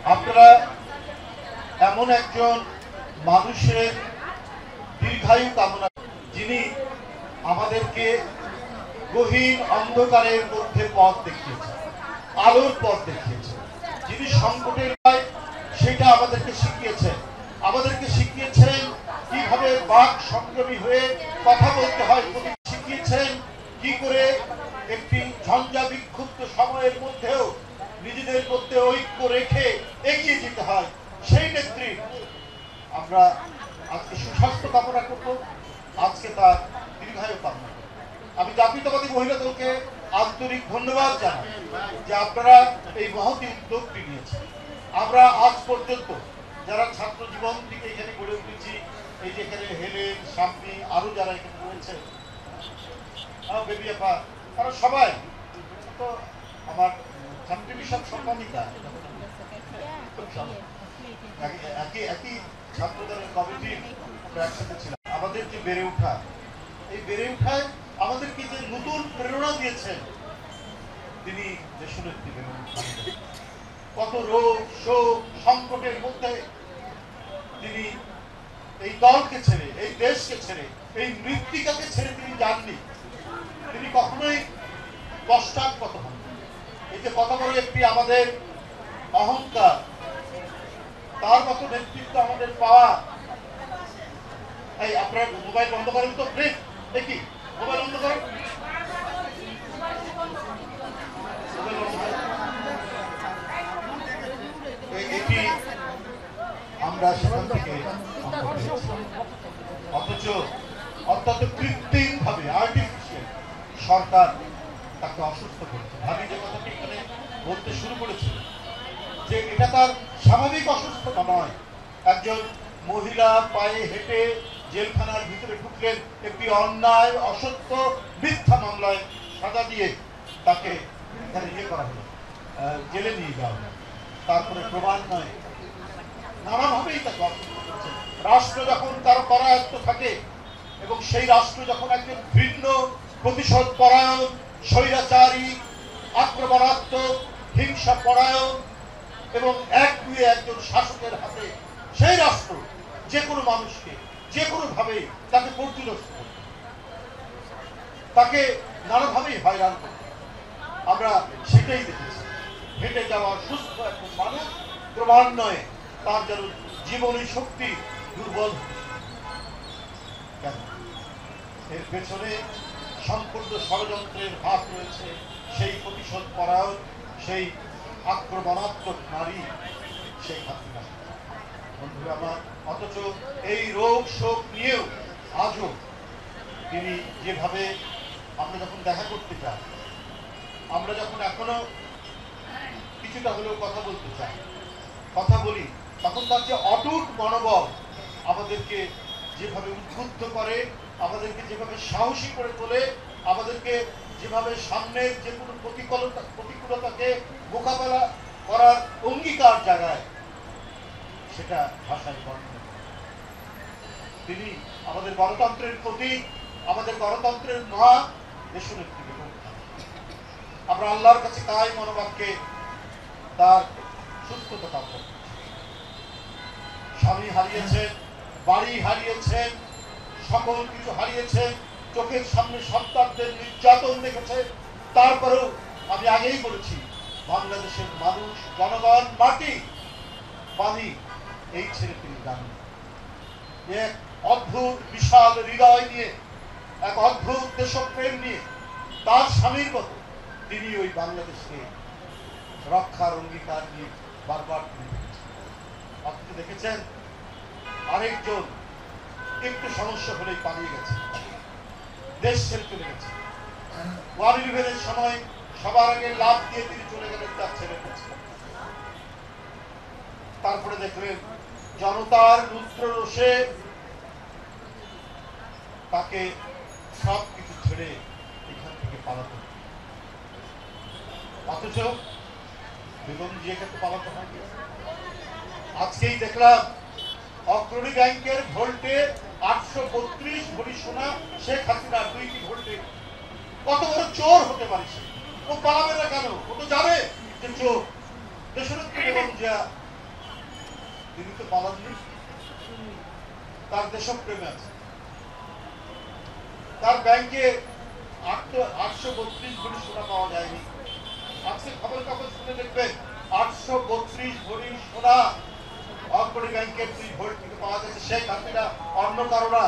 আপনারা এমন একজন মানুষের দীর্ঘায়ু কামনা, যিনি আমাদেরকে গহীন অন্ধকারের মধ্যে পথ দেখিয়েছেন, আলোর পথ দেখিয়েছেন, যিনি সংকটের সেটা আমাদেরকে শিখিয়েছেন কিভাবে বাক সংযমী হয়ে কথা বলতে হয়, শিখিয়েছেন কি করে একটি ঝঞ্ঝা বিক্ষুব্ধ সময়ের মধ্যেও নিজেদের মধ্যে ঐক্য রেখে এগিয়ে যেতে হয়। সেই নেত্রী আমরা আজকে সুস্বাস্থ্য কামনা করব, আজকে তার দীর্ঘায়ু কামনা করব। আমি জাতীয়তাবাদী মহিলা দলকে আন্তরিক ধন্যবাদ জানাই যে আপনারা এই মহতী উদ্যোগটি নিয়েছেন। আমরা আজ পর্যন্ত যারা ছাত্র জীবন থেকে এখানে গড়ে উঠেছি, এই যে এখানে হেলেন, শাম্পি, আরো যারা এখানে রয়েছে, বেবি আপা, তারা সবাই তো আমার ছাত্রী বিষয় সম্মানিতা, একই ছাত্র দলের কমিটির আমরা একসাথে ছিলাম। আমাদের যে বেড়ে ওঠা, এই বেড়ে ওঠায় আমাদেরকে যে নতুন প্রেরণা দিয়েছেন তিনি দেশনেত্রী বেগম খালেদা। কত রোগ শোক সংকটের মধ্যে তিনি এই দলকে ছেড়ে, এই দেশকে ছেড়ে, এই মৃত্তিকাকে ছেড়ে তিনি যাননি। তিনি কখনোই পশ্চাৎপদ হন। এই যে কত বড় একটি আমাদের অহংকার, তার মতো নেতৃত্ব আমাদের পাওয়া। এই আপনার মোবাইল বন্ধ করেন তো প্লিজ, দেখি মোবাইল বন্ধ করেন। এটি আমরা সেখান থেকে অথচ অত্যন্ত কৃত্রিম ভাবে আর্টিফিশিয়াল সরকার তাকে অসুস্থ করেছে। আমি যে কথাটি এখানে বলতে শুরু করেছি যে এটা তার স্বাভাবিক অসুস্থতা নয়। একজন মহিলা পায়ে হেঁটে জেলখানার ভিতরে ঢুকলেন একটি অন্যায় অসত্য মিথ্যা মামলায় সাজা দিয়ে তাকে এখানে করা হলো, জেলে নিয়ে যাওয়া হলো। তারপরে ক্রমান্বয়ে নানাভাবেই তাকে অসুস্থ করছে। রাষ্ট্র যখন তার পরায়ত্ত থাকে এবং সেই রাষ্ট্র যখন একজন ভিন্ন প্রতিশোধ পরায়ণ, স্বৈরাচারী, আক্রমণাত্মক, হিংসা পরায়ণ এবং একজন শাসকের হাতে, সেই রাষ্ট্র যে কোনো মানুষকে যে কোনো ভাবেই তাকে পর্যদস্ত করত, তাকে নানাভাবেই হয়রান করত। আমরা সেটাই দেখেছি। হেঁটে যাওয়া সুস্থ একজন মানুষ ক্রমান্বয়ে তার যেন জীবনী শক্তি দুর্বল। এর পেছনে সম্পূর্ণ ষড়যন্ত্রের হাত রয়েছে সেই প্রতিশোধ পরায়ণ, সেই আক্রমণাত্মক নারী শেখ হাসিনা। বন্ধুরা আমার, অথচ এই রোগ শোক নিয়েও আজও তিনি যেভাবে, আমরা যখন দেখা করতে চাই, আমরা যখন এখনো কিছুটা হলেও কথা বলতে চাই, কথা বলি, তখন তার যে অটুট মনোবল আমাদেরকে যেভাবে উদ্বুদ্ধ করে, আমাদেরকে যেভাবে সাহসী করে তোলে, আমাদেরকে যেভাবে সামনের যে কোনো প্রতিকূলতাকে মোকাবেলা করার অঙ্গীকার জাগায়, সেটা ভাষায় বর্ণনা। তিনি আমাদের গণতন্ত্রের প্রতীক, আমাদের গণতন্ত্রের মা দেশনেত্রী বেগম খালেদা। আমরা আল্লাহর কাছে তাই মনোভাবকে তার সুস্থতা কামনা করছি। স্বামী হারিয়েছেন, বাড়ি হারিয়েছেন, সকল কিছু হারিয়েছেন, চোখের সামনে সন্তানদের নির্যাতন দেখেছে। তারপরেও আমি আগেই বলেছি, বাংলাদেশের মানুষ, জনগণ, মাটি, পানি এই ছেড়ে তিনি জানেন। এক অদ্ভুত বিশাল হৃদয় নিয়ে, এক অদ্ভুত দেশপ্রেম নিয়ে, তার স্বামীর মতো তিনি ওই বাংলাদেশকে রক্ষার অঙ্গীকার নিয়ে বারবার আপনি দেখেছেন আরেকজন একটু সমস্যা হলেই পালিয়ে গেছে, দেশ ছেড়ে চলে গেছে। 1/11-এর সময় সবার আগে লাভ দিয়ে তিনি চলে গেলেন তার ছেলের কাছে। তারপরে দেখলেন জনতার রুদ্র রোষে তাকে সব কিছু ছেড়ে এখান থেকে পালাতে, অথচ বেগম জিয়াকে তো পালাতে হয়নি। আজকেই দেখলাম অগ্রণী ব্যাংকের ভোল্টে 832 ভরি সোনা শেখ হাসিনার 2টি ভোল্টে। কত বড় চোর হতে পারে সে? ও পালাবে না কেন? ও তো যাবে যে চোর। দেশনেত্রী বেগম জিয়া তিনি তো পালাননি, তার দেশপ্রেমে আছে। তার ব্যাংকে 832 ভরি সোনা পাওয়া যায়নি। আজকে খবরের কাগজ শুনে দেখবেন 832 ভরি সোনা অগ্রণী ব্যাংকের 2 ভরি থেকে পাওয়া যাচ্ছে। শেখ হাসিনা অন্য কারণা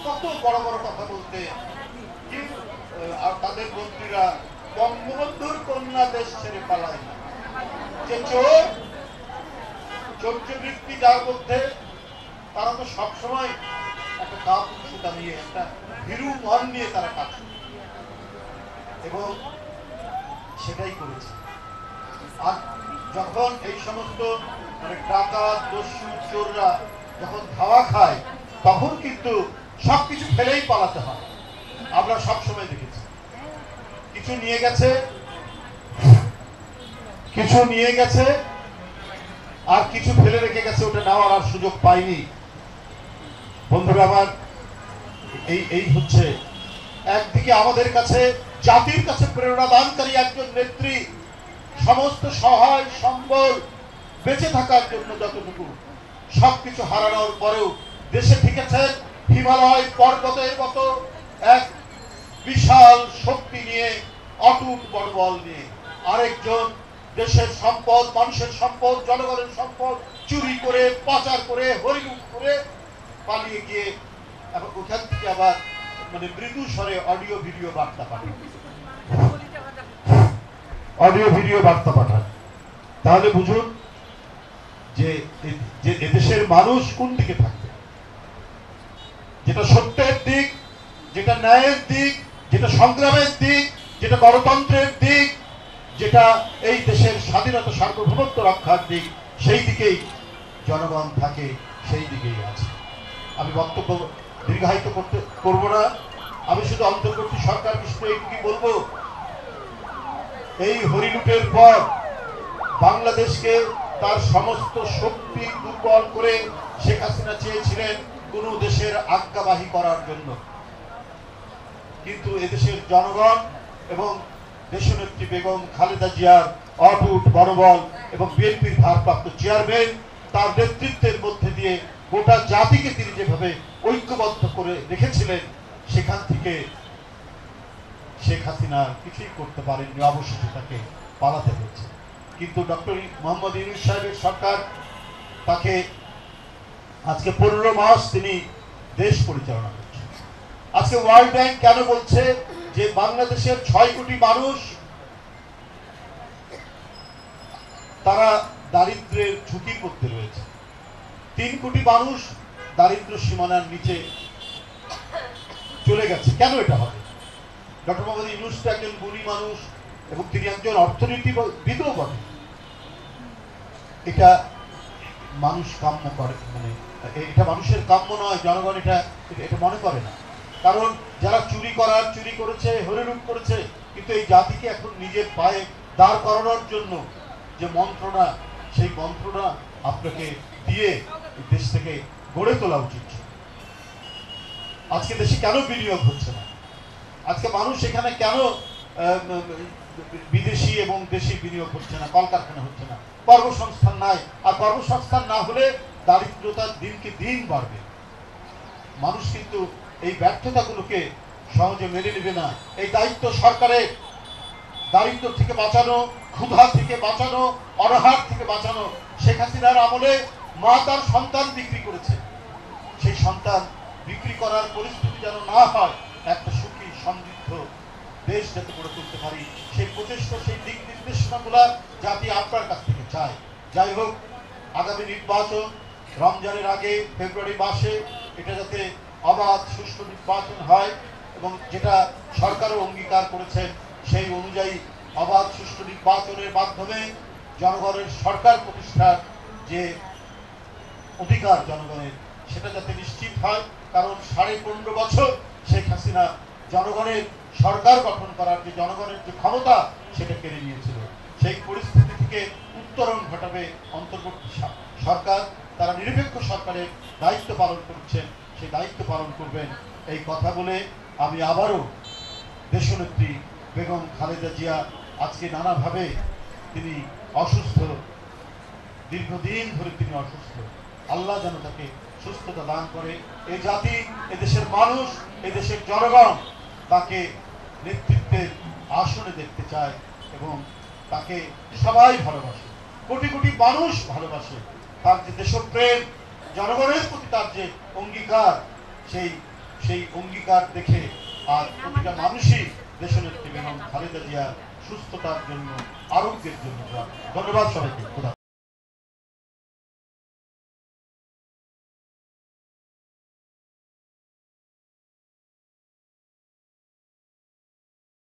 কত বড় বড় কথা বলতে, আর তাদের মন্ত্রীরা বঙ্গবন্ধুর কন্যা দেশ ছেড়ে পালায় না। যে চৌর্যবৃত্তি যার মধ্যে, তারা তো সবসময় একটা কাপুরুষতা নিয়ে, একটা ভীরু মন নিয়ে তারা কাজ করে এবং সেটাই করেছে। আর যখন এই সমস্ত মানে ডাকাত, দস্যু, চোররা যখন ধাওয়া খায়, তখন কিন্তু সবকিছু ফেলেই পালাতে হয়। আমরা সবসময় দেখেছি কিছু নিয়ে গেছে আর কিছু ফেলে রেখে গেছে, ওটা নেওয়ার আর সুযোগ পায়নি। বন্ধুরা আমার, এই হচ্ছে একদিকে আমাদের কাছে, জাতির কাছে প্রেরণাদানকারী একজন নেত্রী, সমস্ত সহায় সম্বল বেঁচে থাকার জন্য যতটুকু, সবকিছু হারানোর পরেও দেশে টিকেছেন হিমালয় পর্বতের মতো এক বিশাল শক্তি নিয়ে, অটুট বড়বল নিয়ে। আরেকজন দেশের সম্পদ, মানুষের সম্পদ, জনগণের সম্পদ চুরি করে, পাচার করে, হরিলুট করে পালিয়ে গিয়ে এবং ওখান থেকে আবার মানে মৃদু স্বরে অডিও ভিডিও বার্তা পাঠান। তাহলে বুঝুন যে এদেশের মানুষ কোন দিকে থাকবে, যেটা সত্যের দিক, যেটা ন্যায়ের দিক, যেটা সংগ্রামের দিক, যেটা গণতন্ত্রের দিক, যেটা এই দেশের স্বাধীনতা সার্বভৌমত্ব রক্ষার দিক, সেই দিকেই জনগণ থাকে, সেই দিকেই আছে। আমি বক্তব্য দীর্ঘায়িত করব না। আমি শুধু অন্তর্বর্তী সরকার বিষয়ে এইটুকুই বলবো, এই হরিলুটের পর বাংলাদেশকে তার সমস্ত শক্তি দুর্বল করে শেখ হাসিনা চেয়েছিলেন কোন দেশের আজ্ঞাবাহী করার জন্য, কিন্তু এদেশের জনগণ এবং দেশনেত্রী বেগম খালেদা জিয়ার অটুট মনোবল এবং বিএনপির ভারপ্রাপ্ত চেয়ারম্যান তার নেতৃত্বের মধ্যে দিয়ে গোটা জাতিকে তিনি যেভাবে ঐক্যবদ্ধ করে রেখেছিলেন, সেখান থেকে শেখ হাসিনা কিছুই করতে পারেননি, অবশেষে তাকে পালাতে হয়েছে। কিন্তু ডক্টর মোহাম্মদ ইউনূস সাহেবের সরকার তাকে আজকে 15 মাস তিনি দেশ পরিচালনা করছেন। আজকে ওয়ার্ল্ড ব্যাংক কেন বলছে যে বাংলাদেশের 6 কোটি মানুষ তারা দারিদ্র্যের ঝুঁকির মধ্যে রয়েছে, 3 কোটি মানুষ দারিদ্র্য সীমানার নিচে চলে গেছে। কেন এটা হবে? ডক্টর মোহাম্মদ ইউনূস একজন গুণী মানুষ এবং তিনি একজন অর্থনীতিবিদও বটে। এটা মানুষ কাম্য করে, মানে এটা মানুষের কাম্য নয়, জনগণ এটা মনে করে না। কারণ যারা চুরি করেছে, হরিলুট করেছে, কিন্তু এই জাতিকে এখন নিজের পায়ে দাঁড় করানোর জন্য যে মন্ত্রণা, সেই মন্ত্রণা আপনাকে দিয়ে দেশ থেকে গড়ে তোলা উচিত। আজকে দেশে কেন বিনিয়োগ হচ্ছে না? আজকে মানুষ এখানে কেন বিদেশি এবং দেশি বিনিয়োগ হচ্ছে না, কলকারখানা হচ্ছে না, কর্মসংস্থান নাই। আর কর্মসংস্থান না হলে দারিদ্রতা দিনকে দিন বাড়বে। মানুষ কিন্তু এই ব্যর্থতাগুলোকে সহজে মেনে নেবে না। এই দায়িত্ব সরকারের, দারিদ্র থেকে বাঁচানো, ক্ষুধা থেকে বাঁচানো, অনাহার থেকে বাঁচানো। শেখ হাসিনার আমলে মা তার সন্তান বিক্রি করেছে, সেই সন্তান বিক্রি করার পরিস্থিতি যেন না হয়, একটা সুখী সমৃদ্ধ দেশ যাতে গড়ে তুলতে পারি, সেই প্রচেষ্টা, সেই দিক নির্দেশনাগুলো জাতি আপনার কাছ থেকে চায়। যাই হোক, আগামী নির্বাচন রমজানের আগে ফেব্রুয়ারি মাসে এটা যাতে অবাধ সুষ্ঠু নির্বাচন হয় এবং যেটা সরকারও অঙ্গীকার করেছেন, সেই অনুযায়ী অবাধ সুষ্ঠু নির্বাচনের মাধ্যমে জনগণের সরকার প্রতিষ্ঠার যে অধিকার জনগণের, সেটা যাতে নিশ্চিত হয়। কারণ 15.5 বছর শেখ হাসিনা জনগণের সরকার গঠন করার যে জনগণের যে ক্ষমতা, সেটা কেড়ে নিয়েছিল। সেই পরিস্থিতি থেকে উত্তরণ ঘটাবে অন্তর্বর্তী সরকার। তারা নিরপেক্ষ সরকারের দায়িত্ব পালন করছেন, সেই দায়িত্ব পালন করবেন। এই কথা বলে আমি আবারও দেশনেত্রী বেগম খালেদা জিয়া আজকে নানাভাবে তিনি অসুস্থ, দীর্ঘদিন ধরে তিনি অসুস্থ। আল্লাহ যেন তাকে সুস্থতা দান করে। এই জাতি, এদেশের মানুষ, এদেশের জনগণ তাকে নেতৃত্বের আসনে দেখতে চায় এবং তাকে সবাই ভালোবাসে, কোটি কোটি মানুষ ভালোবাসে। তার যে দেশপ্রেম, জনগণের প্রতি তার যে অঙ্গীকার, সেই অঙ্গীকার দেখে আজ প্রতিটা মানুষই দেশনেত্রী বেগম খালেদা জিয়ার সুস্থতার জন্য, আরোগ্যের জন্য ধন্যবাদ সবাইকে।